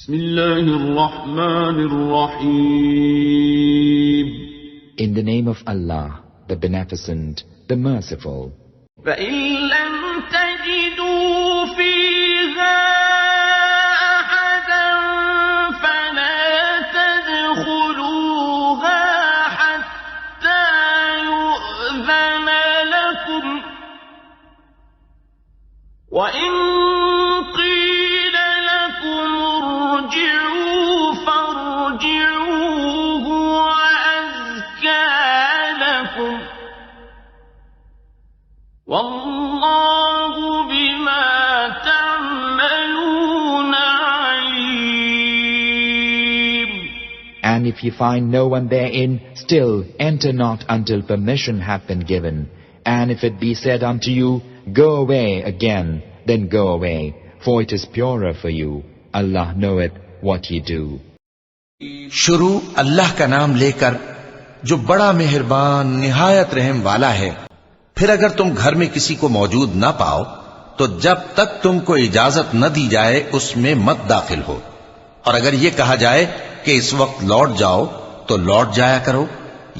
بسم الله الرحمن الرحيم. In the name of Allah, the Beneficent, the Merciful. فإن لم تجدوا فيها أحدا فلا تدخلوها حتى يؤذن لكم وإن قيل لكم ارجعوا فارجعوا هو أزكى لكم والله بما تعملون عليم. And if you find no one therein, still enter not until permission hath been given. And if it be said unto you, go away again, then go away, for it is purer for you. Allah knoweth what ye do. شروع اللہ کا نام لے کر جو بڑا مہربان نہایت رحم والا ہے. پھر اگر تم گھر میں کسی کو موجود نہ پاؤ تو جب تک تم کو اجازت نہ دی جائے اس میں مت داخل ہو، اور اگر یہ کہا جائے کہ اس وقت لوٹ جاؤ تو لوٹ جایا کرو.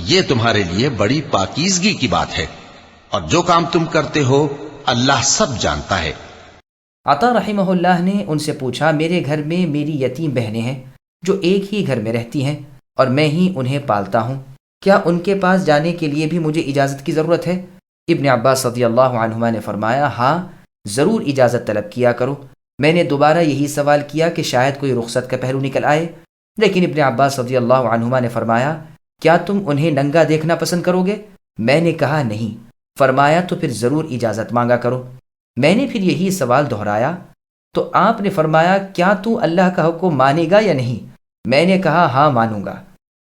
یہ تمہارے لیے بڑی پاکیزگی کی بات ہے، اور جو کام تم کرتے ہو اللہ سب جانتا ہے. عطا رحمہ اللہ نے ان سے پوچھا، میرے گھر میں میری یتیم بہنیں ہیں جو ایک ہی گھر میں رہتی ہیں اور میں ہی انہیں پالتا ہوں، کیا ان کے پاس جانے کے لیے بھی مجھے اجازت کی ضرورت ہے؟ ابن عباس رضی اللہ عنہما نے فرمایا، ہاں ضرور اجازت طلب کیا کرو. میں نے دوبارہ یہی سوال کیا کہ شاید کوئی رخصت کا پہلو نکل آئے، لیکن ابن عباس رضی اللہ عنہما نے فرمایا، کیا تم انہیں ننگا دیکھنا پسند کرو گے؟ میں نے کہا نہیں. فرمایا تو پھر ضرور اجازت مانگا کرو. میں نے پھر یہی سوال دہرایا تو آپ نے فرمایا، کیا تو اللہ کا حکم مانے گا یا نہیں؟ میں نے کہا ہاں مانوں گا.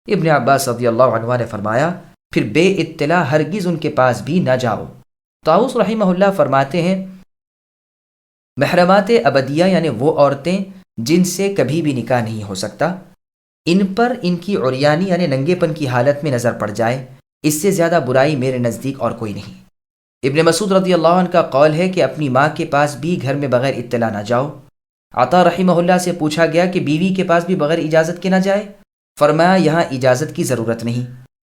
ابن عباس رضی اللہ عنہ نے فرمایا، پھر بے اطلاع ہرگز ان کے پاس بھی نہ جاؤ. طاؤس رحمہ اللہ فرماتے ہیں، محرمات ابدیہ یعنی وہ عورتیں جن سے کبھی بھی نکاح نہیں ہو سکتا، ان پر ان کی عریانی یعنی ننگے پن کی حالت میں نظر پڑ جائے، اس سے زیادہ برائی میرے نزدیک اور کوئی نہیں. ابن مسعود رضی اللہ عنہ کا قول ہے کہ اپنی ماں کے پاس بھی گھر میں بغیر اطلاع نہ جاؤ. عطا رحمہ اللہ سے پوچھا گیا کہ بیوی کے پاس بھی بغیر اجازت کے نہ جائے؟ فرمایا، یہاں اجازت کی ضرورت نہیں.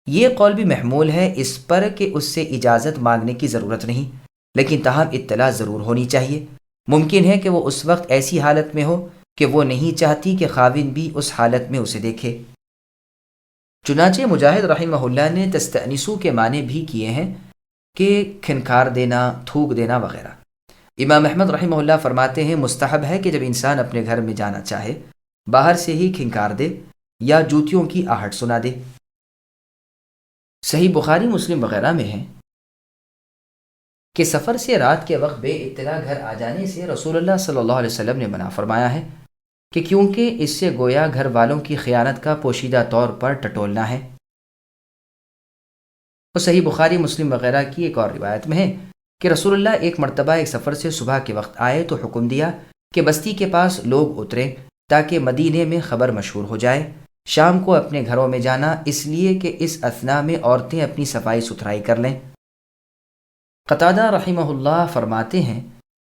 یہ قول بھی محمول ہے اس پر کہ اس سے اجازت مانگنے کی ضرورت نہیں، لیکن تاہم اطلاع ضرور ہونی چاہیے. ممکن ہے کہ وہ اس وقت ایسی حالت میں ہو کہ وہ نہیں چاہتی کہ خاوند بھی اس حالت میں اسے دیکھے. چنانچہ مجاہد رحمہ اللہ نے تستأنسو کے معنی بھی کیے ہیں کہ کھنکار دینا، تھوک دینا وغیرہ. امام احمد رحمہ اللہ فرماتے ہیں، مستحب ہے کہ جب انسان اپنے گھر میں جانا چاہے باہر سے ہی کھنکار دے یا جوتیوں کی آہٹ سنا دے. صحیح بخاری مسلم وغیرہ میں ہے کہ سفر سے رات کے وقت بے اطلاع گھر آ جانے سے رسول اللہ صلی اللہ علیہ وسلم نے منع فرمایا ہے کہ کیونکہ اس سے گویا گھر والوں کی خیانت کا پوشیدہ طور پر ٹٹولنا ہے. اور صحیح بخاری مسلم وغیرہ کی ایک اور روایت میں ہے کہ رسول اللہ ایک مرتبہ ایک سفر سے صبح کے وقت آئے تو حکم دیا کہ بستی کے پاس لوگ اتریں تاکہ مدینے میں خبر مشہور ہو جائے. شام کو اپنے گھروں میں جانا اس لیے کہ اس اثنا میں عورتیں اپنی صفائی ستھرائی کر لیں. قتادہ رحمہ اللہ فرماتے ہیں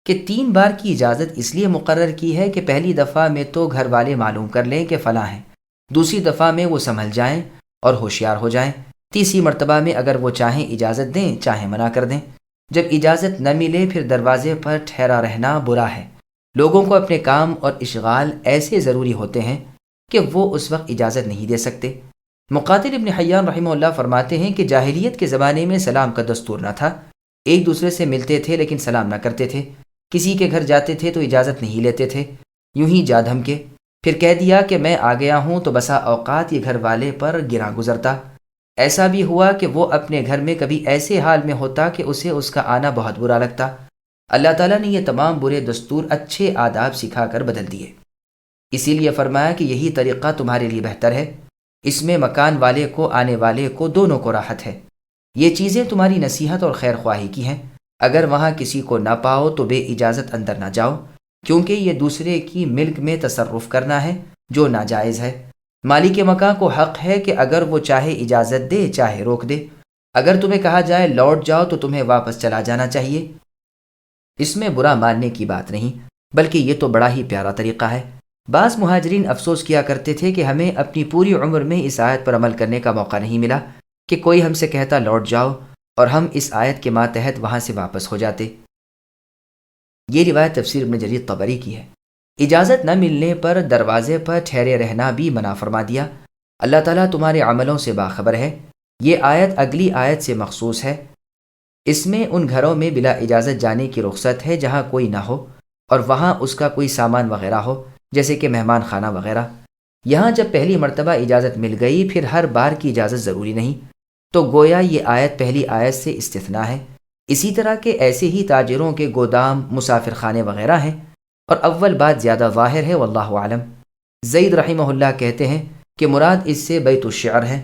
کہ 3 بار کی اجازت اس لیے مقرر کی ہے کہ پہلی دفعہ میں تو گھر والے معلوم کر لیں کہ فلاں ہیں، دوسری دفعہ میں وہ سنبھل جائیں اور ہوشیار ہو جائیں، تیسری مرتبہ میں اگر وہ چاہیں اجازت دیں چاہیں منع کر دیں. جب اجازت نہ ملے پھر دروازے پر ٹھہرا رہنا برا ہے. لوگوں کو اپنے کام اور اشغال ایسے ضروری ہوتے ہیں کہ وہ اس وقت اجازت نہیں دے سکتے. مقاتل ابن حیان رحمہ اللہ فرماتے ہیں کہ جاہلیت کے زمانے میں سلام کا دستور نہ تھا. ایک دوسرے سے ملتے تھے لیکن سلام نہ کرتے تھے. کسی کے گھر جاتے تھے تو اجازت نہیں لیتے تھے، یوں ہی جا دھمکے پھر کہہ دیا کہ میں آ گیا ہوں تو بسا اوقات یہ گھر والے پر گراں گزرتا. ایسا بھی ہوا کہ وہ اپنے گھر میں کبھی ایسے حال میں ہوتا کہ اسے اس کا آنا بہت برا لگتا. اللہ تعالیٰ نے یہ تمام برے دستور اچھے آداب سکھا کر بدل دیے. اسی لیے فرمایا کہ یہی طریقہ تمہارے لیے بہتر ہے، اس میں مکان والے کو آنے والے کو دونوں کو راحت ہے. یہ چیزیں تمہاری نصیحت اور خیر خواہی کی ہیں. اگر وہاں کسی کو نہ پاؤ تو بے اجازت اندر نہ جاؤ، کیونکہ یہ دوسرے کی ملک میں تصرف کرنا ہے جو ناجائز ہے. مالک مکان کو حق ہے کہ اگر وہ چاہے اجازت دے چاہے روک دے. اگر تمہیں کہا جائے لوٹ جاؤ تو تمہیں واپس چلا جانا چاہیے. اس میں برا ماننے کی بات نہیں، بلکہ یہ تو بڑا ہی پیارا طریقہ ہے. بعض مہاجرین افسوس کیا کرتے تھے کہ ہمیں اپنی پوری عمر میں اس آیت پر عمل کرنے کا موقع نہیں ملا کہ کوئی ہم سے کہتا لوٹ جاؤ، اور ہم اس آیت کے ماتحت وہاں سے واپس ہو جاتے۔ یہ روایت تفسیر ابن جریر طبری کی ہے۔ اجازت نہ ملنے پر دروازے پر ٹھہرے رہنا بھی منع فرما دیا۔ اللہ تعالیٰ تمہارے عملوں سے باخبر ہے۔ یہ آیت اگلی آیت سے مخصوص ہے۔ اس میں ان گھروں میں بلا اجازت جانے کی رخصت ہے جہاں کوئی نہ ہو اور وہاں اس کا کوئی سامان وغیرہ ہو، جیسے کہ مہمان خانہ وغیرہ۔ یہاں جب پہلی مرتبہ اجازت مل گئی پھر ہر بار کی اجازت ضروری نہیں، تو گویا یہ آیت پہلی آیت سے استثناء ہے۔ اسی طرح کے ایسے ہی تاجروں کے گودام، مسافر خانے وغیرہ ہیں، اور اول بات زیادہ ظاہر ہے، واللہ اعلم۔ زید رحمہ اللہ کہتے ہیں کہ مراد اس سے بیت الشعر ہے۔